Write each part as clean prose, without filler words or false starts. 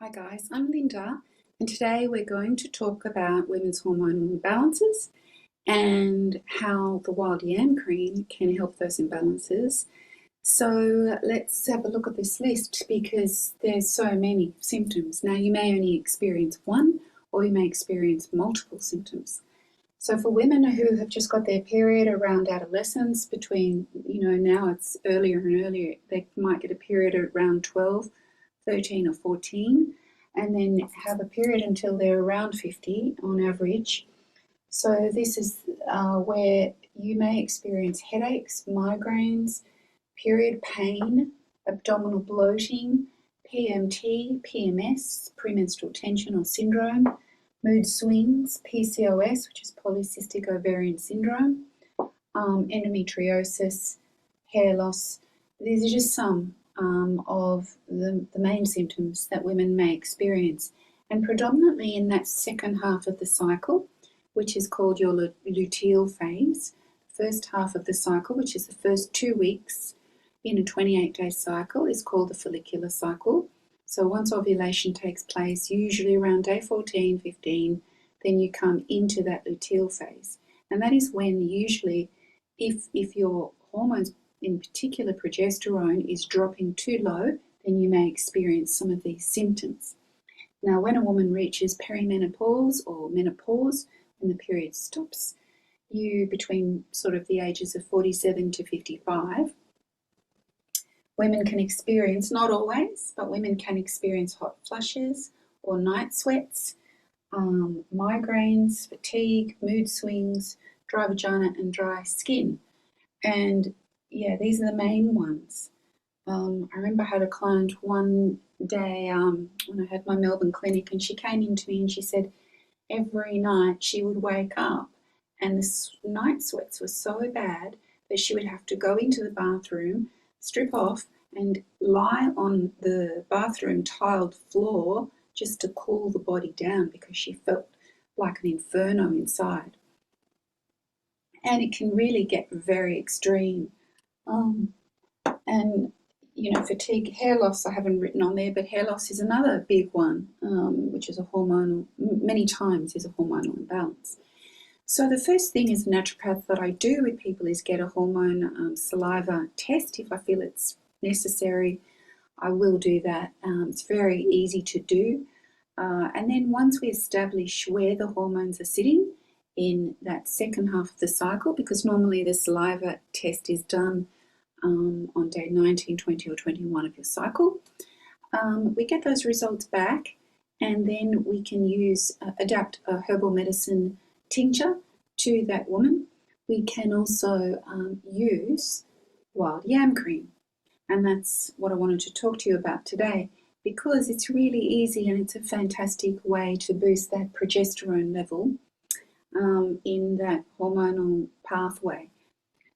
Hi guys, I'm Linda, and today we're going to talk about women's hormonal imbalances and how the Wild Yam Cream can help those imbalances. So let's have a look at this list because there's so many symptoms. Now you may only experience one or you may experience multiple symptoms. So for women who have just got their period around adolescence, between, now it's earlier and earlier, they might get a period around 12, 13 or 14, and then have a period until they're around 50 on average. So this is where you may experience headaches, migraines, period pain, abdominal bloating, PMT, PMS, premenstrual tension or syndrome, mood swings, PCOS, which is polycystic ovarian syndrome, endometriosis, hair loss. These are just some of the main symptoms that women may experience, and predominantly in that second half of the cycle, which is called your luteal phase. The first half of the cycle, which is the first 2 weeks in a 28-day cycle, is called the follicular cycle. So once ovulation takes place, usually around day 14, 15, then you come into that luteal phase. And that is when usually, if your hormones, in particular progesterone, is dropping too low, then you may experience some of these symptoms. Now, when a woman reaches perimenopause or menopause, when the period stops, between sort of the ages of 47 to 55, women can experience, not always, but women can experience hot flushes or night sweats, migraines, fatigue, mood swings, dry vagina and dry skin. And yeah, these are the main ones. I remember I had a client one day when I had my Melbourne clinic, and she came in to me and she said every night she would wake up and the night sweats were so bad that she would have to go into the bathroom, strip off and lie on the bathroom tiled floor just to cool the body down because she felt like an inferno inside. And it can really get very extreme. And fatigue, hair loss I haven't written on there, but hair loss is another big one, which is a hormonal, many times is a hormonal imbalance. So the first thing as a naturopath that I do with people is get a hormone saliva test. If I feel it's necessary, I will do that. It's very easy to do. And then once we establish where the hormones are sitting in that second half of the cycle, because normally the saliva test is done on day 19, 20 or 21 of your cycle, we get those results back, and then we can adapt a herbal medicine tincture to that woman. We can also use wild yam cream, and that's what I wanted to talk to you about today, because it's really easy and it's a fantastic way to boost that progesterone level in that hormonal pathway.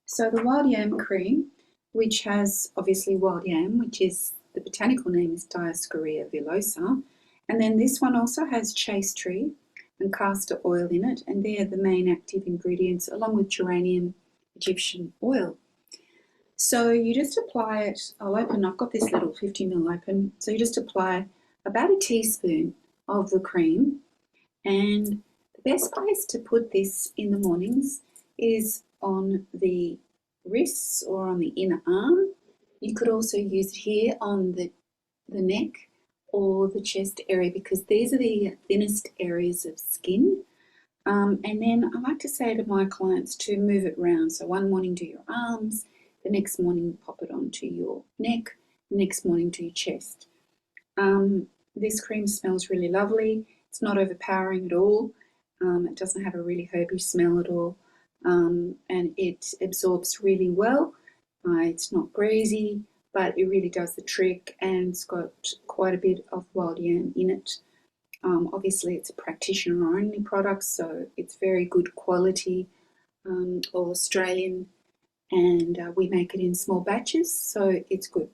So the wild yam cream, which has obviously wild yam, which is, the botanical name is Dioscorea villosa, and then this one also has chaste tree and castor oil in it, and they're the main active ingredients, along with geranium Egyptian oil. So you just apply it. I've got this little 50ml open, so you just apply about a teaspoon of the cream, and the best place to put this in the mornings is on the wrists or on the inner arm. You could also use it here on the neck or the chest area, because these are the thinnest areas of skin. And then I like to say to my clients to move it around. So one morning do your arms, the next morning pop it onto your neck, the next morning to your chest. This cream smells really lovely. It's not overpowering at all. It doesn't have a really herby smell at all. And it absorbs really well. It's not greasy, but it really does the trick, and it's got quite a bit of wild yam in it. Obviously it's a practitioner only product, so it's very good quality, all Australian, and we make it in small batches, so it's good.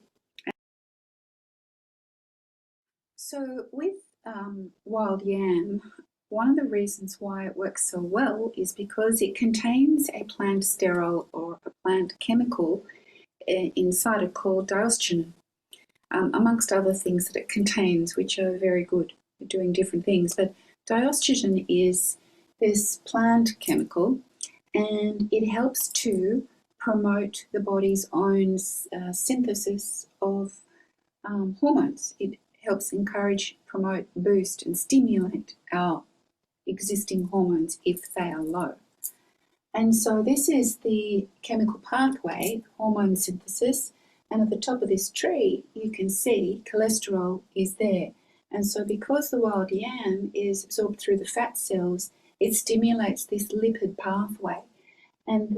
So with wild yam, one of the reasons why it works so well is because it contains a plant sterol or a plant chemical inside it called diosgenin. amongst other things that it contains, which are very good at doing different things. But diostrogen is this plant chemical, and it helps to promote the body's own synthesis of hormones. It helps encourage, promote, boost, and stimulate our existing hormones if they are low. And so this is the chemical pathway, hormone synthesis, and at the top of this tree you can see cholesterol is there. And so because the wild yam is absorbed through the fat cells, it stimulates this lipid pathway. And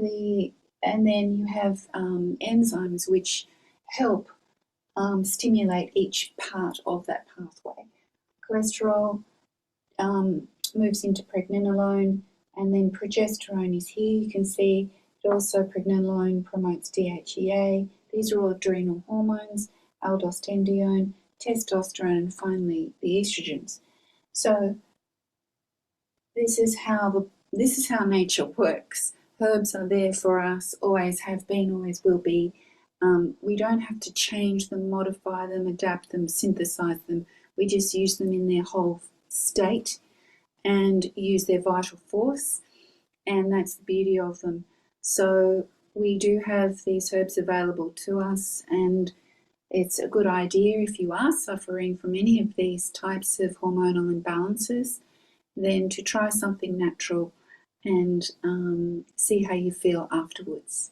then you have enzymes which help stimulate each part of that pathway. Cholesterol moves into pregnenolone, and then progesterone is here. You can see that also pregnenolone promotes DHEA. These are all adrenal hormones, aldosterone, testosterone, and finally the estrogens. So this is how nature works. Herbs are there for us, always have been, always will be. We don't have to change them, modify them, adapt them, synthesize them. We just use them in their whole state and use their vital force, and that's the beauty of them. So we do have these herbs available to us, and it's a good idea if you are suffering from any of these types of hormonal imbalances, then to try something natural and see how you feel afterwards.